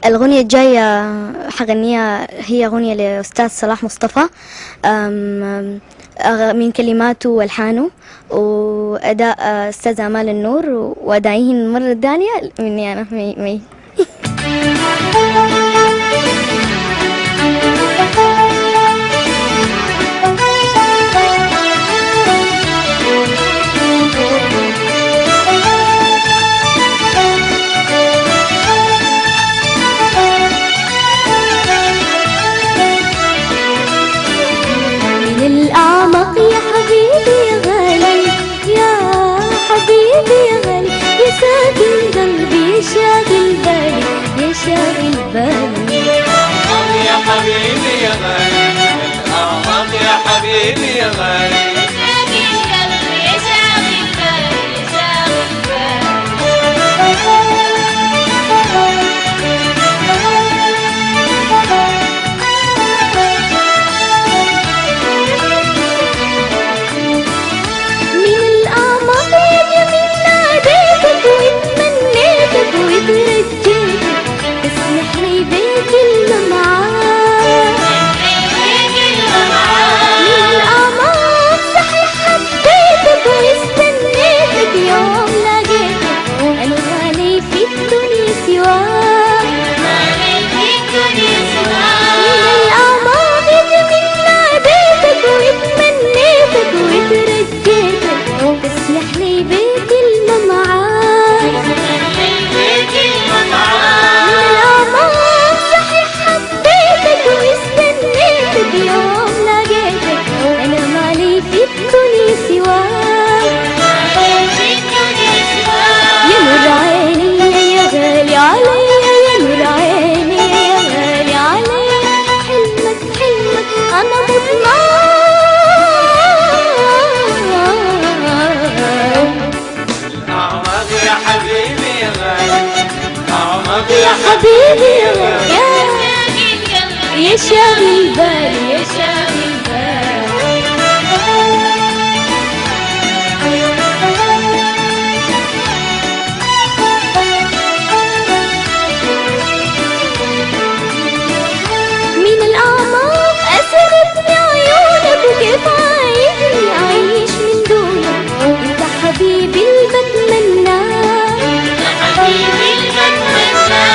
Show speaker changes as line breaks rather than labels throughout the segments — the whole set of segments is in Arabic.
الأغنية الجاية حغنيها هي أغنية لأستاذ صلاح مصطفى، من كلماته والحانه وأداء أستاذ آمال النور، وأدائهن المرة الثانية مني أنا مي.
الأعمق يا حبيبي يا غالي، يا حبيبي يا غالي، يا ساكن قلبي يا شاغل بالي، يا شاغل بالي.
الأعمق يا حبيبي يا غالي، الأعمق يا حبيبي يا غالي،
يا ساكن قلبي يا شاغل بالي، يا شاغل بالي. حبيبي يا شاغل بالي، يا شاغل بالي. من الأعماق أسرتني عيونك، وكيف عايزني أعيش من دونك، أنت حبيبي اللي بتمناه، يا حبيبي اللي بتمناه.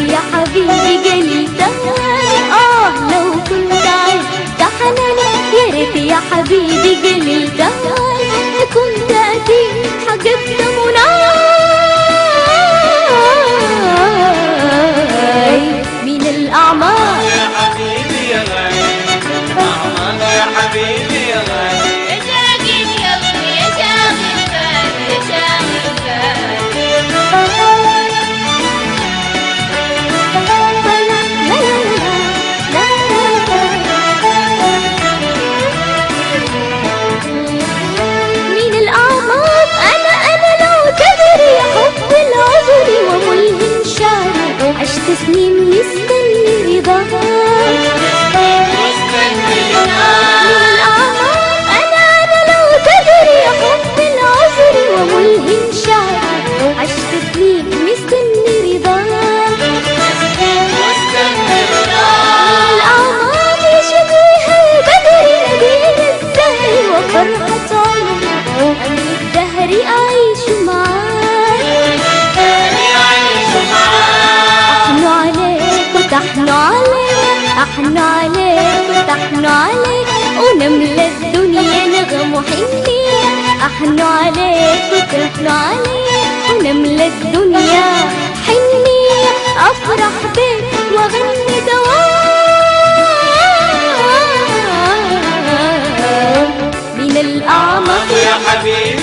يا حبيبي قليل دهاني، لو كنت عرفت حناني، يا ريت يا حبيبي قليل دهاني، كنت أكيد حققت مناي. من الأعماق
يا حبيبي يا غالي، الأعماق يا حبيبي يا غالي،
يا شاغل قلبي يا شاغل بالي، يا شاغل بالي. من الأعماق أنا لو تدري حب العذر وملهم شعري، عشت سنين مستني رضاك. من الأعماق أنا لو تدري حب العذر وملهم شعري، عشت سنين مستني رضاك. الأعماق يشبهها بدري نبيل الزهر وفرحة عمري، أمل الدهر أعيش معاك. أحنو عليك وتحنو عليك، أحنو عليك وتحنو عليك، ونملى الدنيا نغم وحنية. أحنو عليك وتحنو عليك، ونملى الدنيا حنية. أفرح بك وأغني دواك.
حبيبي